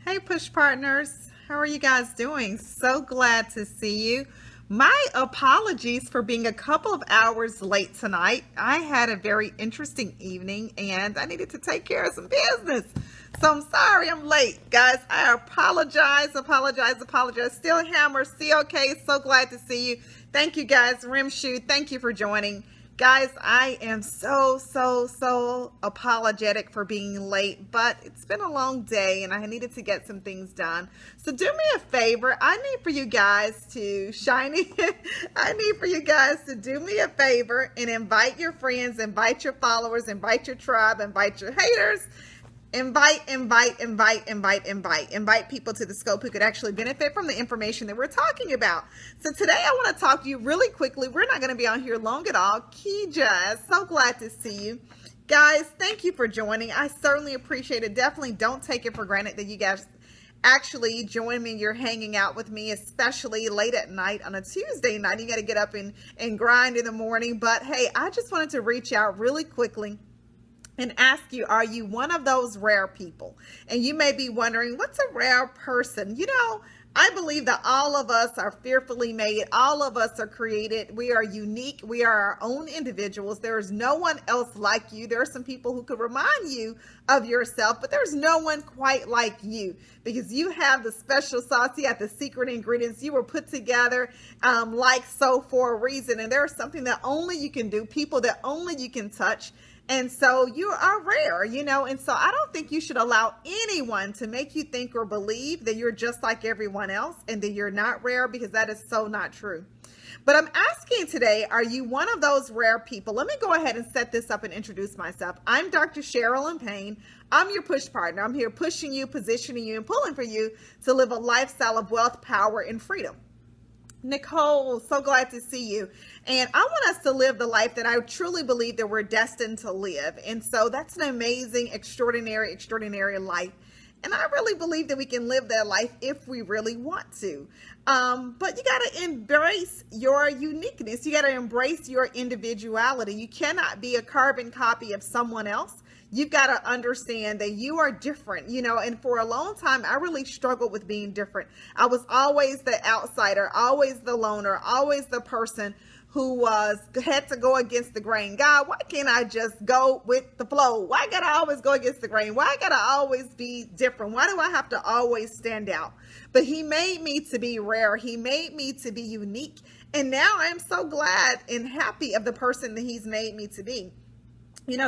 Hey, Push Partners. How are you guys doing? So glad to see you. My apologies for being a couple of hours late tonight. I had a very interesting evening and I needed to take care of some business. So I'm sorry I'm late, guys. I apologize. Still Hammer, okay. So glad to see you. Thank you, guys. Rimshoe, thank you for joining. Guys, I am so apologetic for being late, but it's been a long day and I needed to get some things done. So do me a favor. I need for you guys to I need for you guys to do me a favor and invite your friends, invite your followers, invite your tribe, invite your haters. Invite people to the scope who could actually benefit from the information that we're talking about. So today I want to talk to you really quickly. We're not going to be on here long at all. Kija, so glad to see you. Guys, thank you for joining. I certainly appreciate it. Definitely don't take it for granted that you guys actually join me. You're hanging out with me, especially late at night on a Tuesday night. You got to get up and grind in the morning. But hey, I just wanted to reach out really quickly and ask you, are you one of those rare people? And you may be wondering, what's a rare person? I believe that all of us are fearfully made. All of us are created. We are unique. We are our own individuals. There is no one else like you. There are some people who could remind you of yourself, but there's no one quite like you because you have the special sauce. You have the secret ingredients. You were put together like so for a reason. And there's something that only you can do, people that only you can touch. And so you are rare, and so I don't think you should allow anyone to make you think or believe that you're just like everyone else and that you're not rare, because that is so not true. But I'm asking today, are you one of those rare people? Let me go ahead and set this up and introduce myself. I'm Dr. Sherilyn Payne. I'm your push partner. I'm here pushing you, positioning you, and pulling for you to live a lifestyle of wealth, power, and freedom. Nicole, so glad to see you. And I want us to live the life that I truly believe that we're destined to live. And so that's an amazing, extraordinary life. And I really believe that we can live that life if we really want to. But you got to embrace your uniqueness. You got to embrace your individuality. You cannot be a carbon copy of someone else. You've got to understand that you are different, and for a long time, I really struggled with being different. I was always the outsider, always the loner, always the person who had to go against the grain. God, why can't I just go with the flow? Why gotta I always go against the grain? Why gotta I always be different? Why do I have to always stand out? But he made me to be rare. He made me to be unique. And now I am so glad and happy of the person that he's made me to be.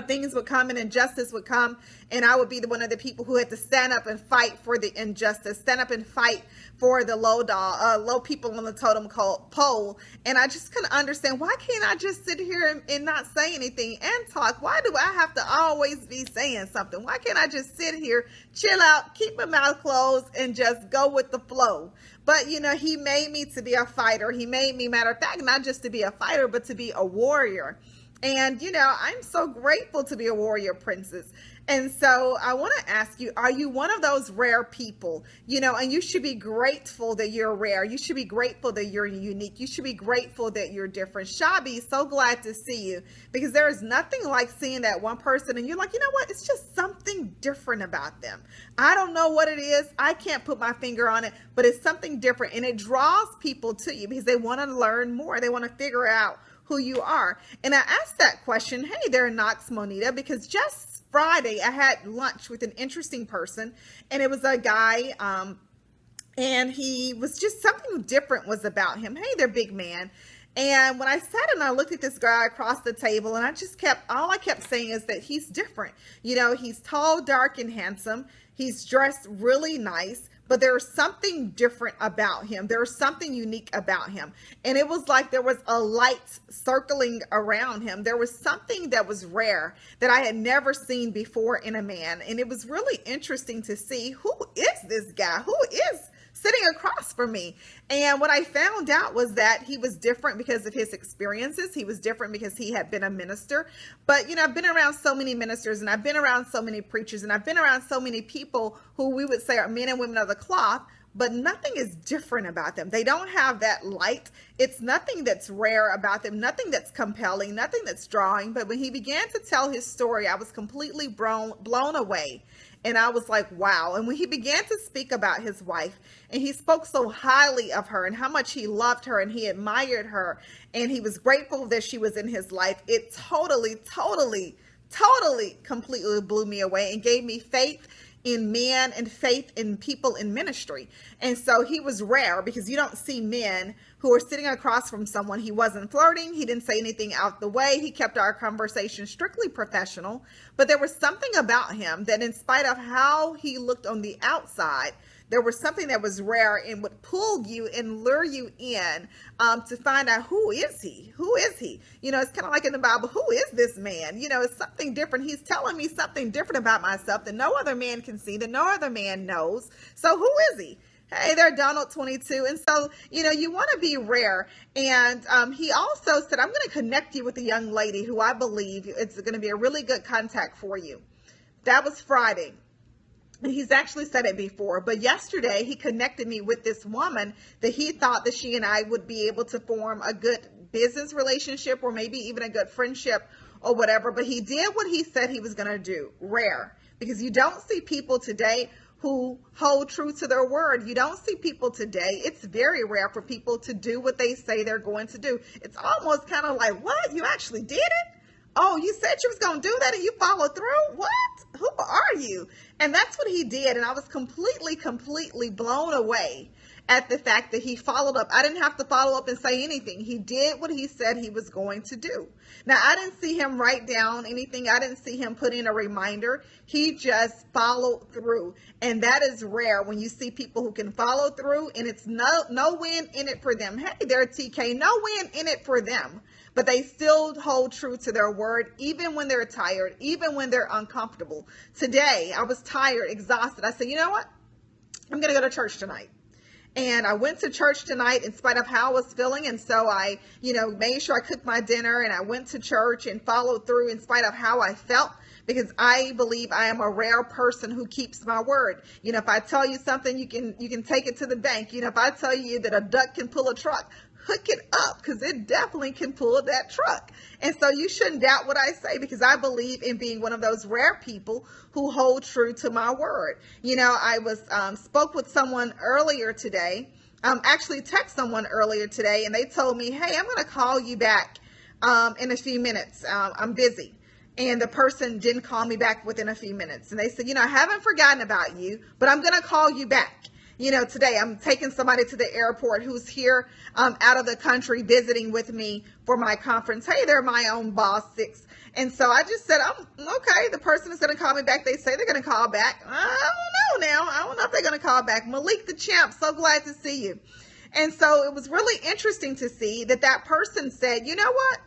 Things would come and injustice would come, and I would be one of the people who had to stand up and fight for the injustice, stand up and fight for the low people on the totem pole. And I just couldn't understand, why can't I just sit here and not say anything and talk? Why do I have to always be saying something? Why can't I just sit here, chill out, keep my mouth closed, and just go with the flow? But, he made me to be a fighter. He made me, matter of fact, not just to be a fighter, but to be a warrior. And, I'm so grateful to be a warrior princess. And so I want to ask you, are you one of those rare people? And you should be grateful that you're rare. You should be grateful that you're unique. You should be grateful that you're different. Shabi, so glad to see you, because there is nothing like seeing that one person and you're like, you know what? It's just something different about them. I don't know what it is. I can't put my finger on it, but it's something different. And it draws people to you because they want to learn more. They want to figure out who you are. And I asked that question, hey there, Knox Monita, because just Friday I had lunch with an interesting person, and it was a guy, and he was just, something different was about him. Hey there, big man. And when I sat and I looked at this guy across the table, and all I kept saying is that he's different. He's tall, dark, and handsome. He's dressed really nice. But there's something different about him. There's something unique about him. And it was like there was a light circling around him. There was something that was rare that I had never seen before in a man. And it was really interesting to see, who is this guy? Who is sitting across from me? And what I found out was that he was different because of his experiences. He was different because he had been a minister. But, I've been around so many ministers, and I've been around so many preachers, and I've been around so many people who we would say are men and women of the cloth. but nothing is different about them. They don't have that light. It's nothing that's rare about them, nothing that's compelling, nothing that's drawing. But when he began to tell his story, I was completely blown away. And I was like, wow. And when he began to speak about his wife, and he spoke so highly of her and how much he loved her and he admired her and he was grateful that she was in his life, it totally, completely blew me away and gave me faith in men and faith in people in ministry. And so he was rare, because you don't see men who are sitting across from someone. He wasn't flirting. He didn't say anything out the way. He kept our conversation strictly professional, but there was something about him that, in spite of how he looked on the outside, there was something that was rare and would pull you and lure you in to find out, who is he? Who is he? You know, it's kind of like in the Bible, who is this man? You know, it's something different. He's telling me something different about myself that no other man can see, that no other man knows. So who is he? Hey there, Donald 22. And so, you know, you want to be rare. And he also said, I'm going to connect you with a young lady who I believe it's going to be a really good contact for you. That was Friday. He's actually said it before, but yesterday he connected me with this woman that he thought that she and I would be able to form a good business relationship, or maybe even a good friendship or whatever. But he did what he said he was going to do. Rare, because you don't see people today who hold true to their word. You don't see people today. It's very rare for people to do what they say they're going to do. It's almost kind of like, what? You actually did it? Oh, you said you was going to do that and you followed through? What? Who are you? And that's what he did. And I was completely blown away at the fact that he followed up. I didn't have to follow up and say anything. He did what he said he was going to do. Now, I didn't see him write down anything. I didn't see him put in a reminder. He just followed through. And that is rare when you see people who can follow through, and it's no win in it for them. Hey there, TK, no win in it for them. But they still hold true to their word, even when they're tired, even when they're uncomfortable. Today, I was tired, exhausted. I said, you know what? I'm going to go to church tonight. And I went to church tonight in spite of how I was feeling. And so I, made sure I cooked my dinner, and I went to church and followed through in spite of how I felt, because I believe I am a rare person who keeps my word. If I tell you something, you can take it to the bank. If I tell you that a duck can pull a truck, hook it up, because it definitely can pull that truck. And so you shouldn't doubt what I say, because I believe in being one of those rare people who hold true to my word. I was spoke with someone earlier today, actually text someone earlier today, and they told me, hey, I'm going to call you back in a few minutes. I'm busy. And the person didn't call me back within a few minutes. And they said, I haven't forgotten about you, but I'm going to call you back. Today I'm taking somebody to the airport who's here out of the country visiting with me for my conference. Hey, they're my own boss 6. And so I just said, okay, the person is going to call me back. They say they're going to call back. I don't know now. I don't know if they're going to call back. Malik the Champ, so glad to see you. And so it was really interesting to see that person said, you know what?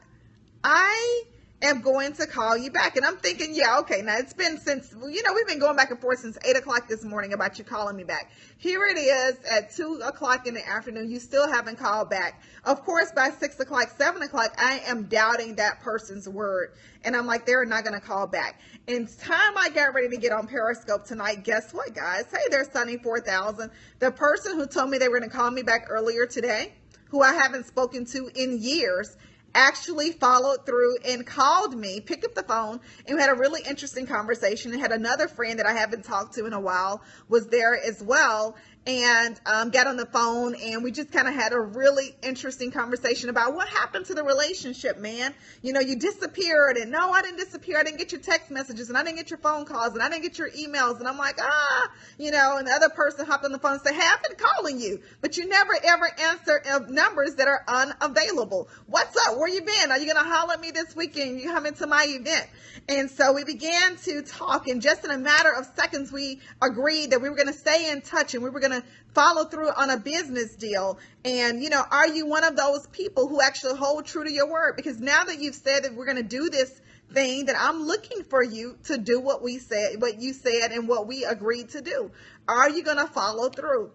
I am going to call you back. And I'm thinking, yeah, okay, now it's been since, we've been going back and forth since 8 o'clock this morning about you calling me back. Here it is at 2 o'clock in the afternoon. You still haven't called back. Of course, by 6 o'clock, 7 o'clock, I am doubting that person's word. And I'm like, they're not going to call back. And time I got ready to get on Periscope tonight, guess what, guys? Hey, there's Sunny 4000. The person who told me they were going to call me back earlier today, who I haven't spoken to in years, actually followed through and called me, picked up the phone, and we had a really interesting conversation. And had another friend that I haven't talked to in a while was there as well, and got on the phone, and we just kind of had a really interesting conversation about what happened to the relationship, man. You disappeared, and no, I didn't disappear. I didn't get your text messages, and I didn't get your phone calls, and I didn't get your emails. And I'm like, and the other person hopped on the phone and said, hey, I've been calling you, but you never ever answer numbers that are unavailable. What's up? Where you been? Are you going to holler at me this weekend? You come into my event. And so we began to talk, and just in a matter of seconds, we agreed that we were going to stay in touch, and we were going to follow through on a business deal. And, are you one of those people who actually hold true to your word? Because now that you've said that we're going to do this thing, that I'm looking for you to do what you said and what we agreed to do. Are you going to follow through?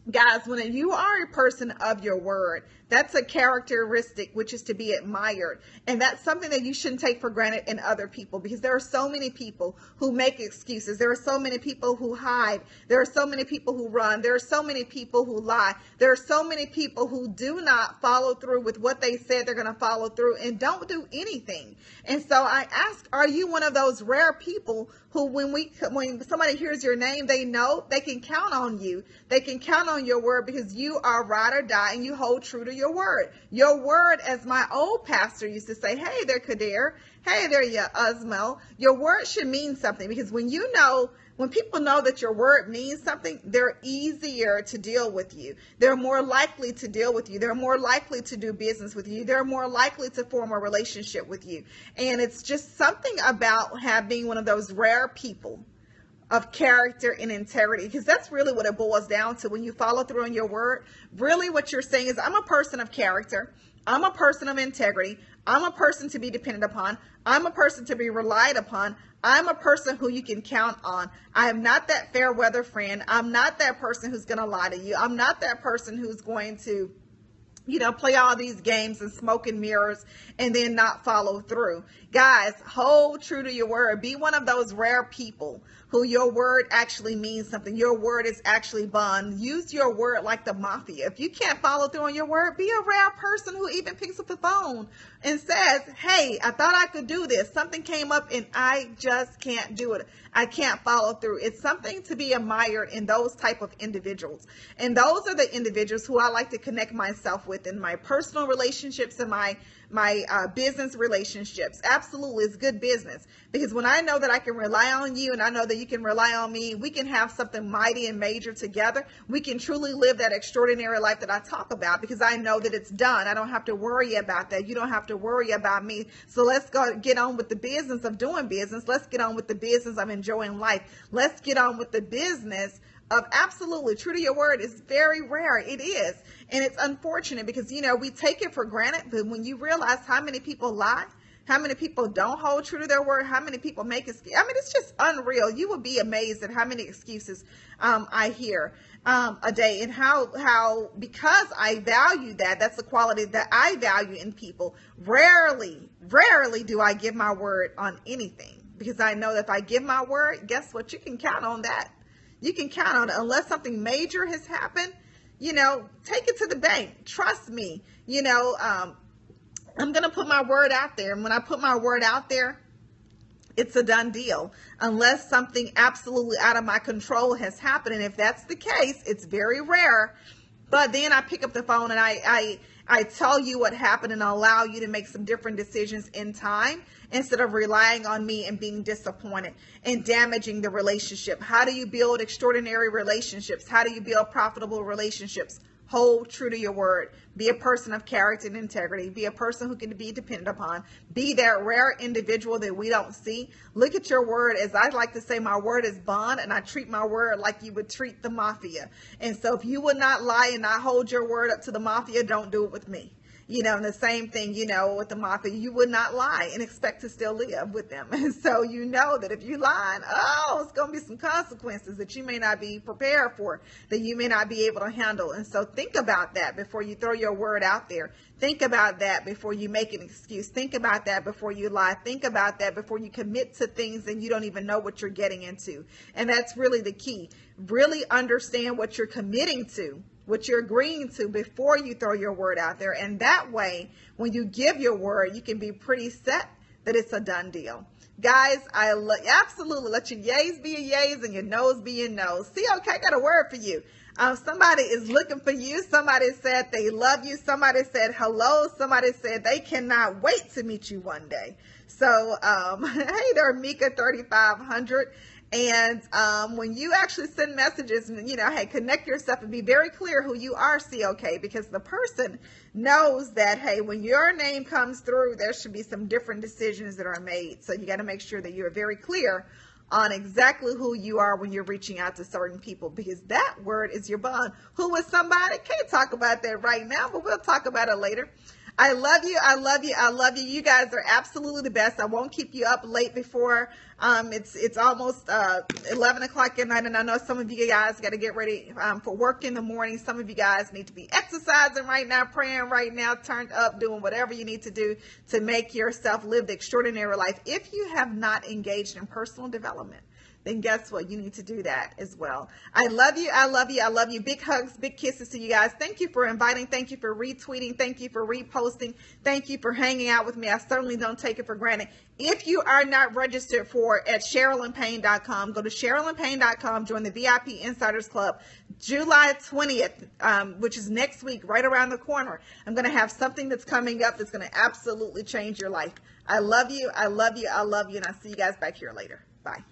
Guys, when you are a person of your word, that's a characteristic which is to be admired. And that's something that you shouldn't take for granted in other people, because there are so many people who make excuses. There are so many people who hide. There are so many people who run. There are so many people who lie. There are so many people who do not follow through with what they said they're going to follow through and don't do anything. And so I ask, are you one of those rare people who when somebody hears your name, they know they can count on you. They can count on your word, because you are ride or die and you hold true to your word. Your word, as my old pastor used to say, hey there, Kadir. Hey there, ya Uzmo. Your word should mean something, because when people know that your word means something, they're easier to deal with you. They're more likely to deal with you. They're more likely to do business with you. They're more likely to form a relationship with you. And it's just something about being one of those rare people of character and integrity, because that's really what it boils down to. When you follow through on your word, really what you're saying is, I'm a person of character. I'm a person of integrity. I'm a person to be dependent upon. I'm a person to be relied upon. I'm a person who you can count on. I am not that fair weather friend. I'm not that person who's going to lie to you. I'm not that person who's going to play all these games and smoke and mirrors and then not follow through. Guys, hold true to your word. Be one of those rare people who your word actually means something. Your word is actually bond. Use your word like the mafia. If you can't follow through on your word, be a rare person who even picks up the phone and says, hey, I thought I could do this. Something came up and I just can't do it. I can't follow through. It's something to be admired in those type of individuals. And those are the individuals who I like to connect myself with in my personal relationships and my business relationships. Absolutely, it's good business, because when I know that I can rely on you and I know that you can rely on me, we can have something mighty and major together. We can truly live that extraordinary life that I talk about, because I know that it's done. I don't have to worry about that. You don't have to worry about me. So let's get on with the business of doing business. Let's get on with the business of enjoying life. Let's get on with the business of absolutely true to your word. Is very rare. It is. And it's unfortunate, because, we take it for granted. But when you realize how many people lie, how many people don't hold true to their word, how many people make excuses. It's just unreal. You will be amazed at how many excuses I hear a day, and how because I value that's the quality that I value in people. Rarely do I give my word on anything, because I know that if I give my word, guess what? You can count on that. You can count on it. Unless something major has happened, take it to the bank. Trust me. I'm going to put my word out there. And when I put my word out there, it's a done deal, unless something absolutely out of my control has happened. And if that's the case, it's very rare. But then I pick up the phone and I tell you what happened, and allow you to make some different decisions in time, instead of relying on me and being disappointed and damaging the relationship. How do you build extraordinary relationships? How do you build profitable relationships? Hold true to your word. Be a person of character and integrity. Be a person who can be depended upon. Be that rare individual that we don't see. Look at your word. As I like to say, my word is bond, and I treat my word like you would treat the mafia. And so if you would not lie and not hold your word up to the mafia, don't do it with me. And the same thing, with the mafia, you would not lie and expect to still live with them. And so that if you lie, it's going to be some consequences that you may not be prepared for, that you may not be able to handle. And so think about that before you throw your word out there. Think about that before you make an excuse. Think about that before you lie. Think about that before you commit to things and you don't even know what you're getting into. And that's really the key. Really understand what you're committing to, what you're agreeing to, before you throw your word out there. And that way, when you give your word, you can be pretty set that it's a done deal. Guys, I absolutely let your yays be your yays and your no's be your no's. See, okay, I got a word for you. Somebody is looking for you. Somebody said they love you. Somebody said hello. Somebody said they cannot wait to meet you one day. So, hey there, Mika 3500. And when you actually send messages, hey, connect yourself and be very clear who you are, COK, because the person knows that, hey, when your name comes through, there should be some different decisions that are made. So you got to make sure that you're very clear on exactly who you are when you're reaching out to certain people, because that word is your bond. Who is somebody? Can't talk about that right now, but we'll talk about it later. I love you. I love you. I love you. You guys are absolutely the best. I won't keep you up late before It's almost 11 o'clock at night, and I know some of you guys got to get ready for work in the morning. Some of you guys need to be exercising right now, praying right now, turned up, doing whatever you need to do to make yourself live the extraordinary life. If you have not engaged in personal development, then guess what? You need to do that as well. I love you. I love you. I love you. Big hugs, big kisses to you guys. Thank you for inviting. Thank you for retweeting. Thank you for reposting. Thank you for hanging out with me. I certainly don't take it for granted. If you are not registered for at SherrilynPayne.com, go to SherrilynPayne.com, join the VIP Insiders Club. July 20th, which is next week, right around the corner. I'm going to have something that's coming up that's going to absolutely change your life. I love you. I love you. I love you. And I'll see you guys back here later. Bye.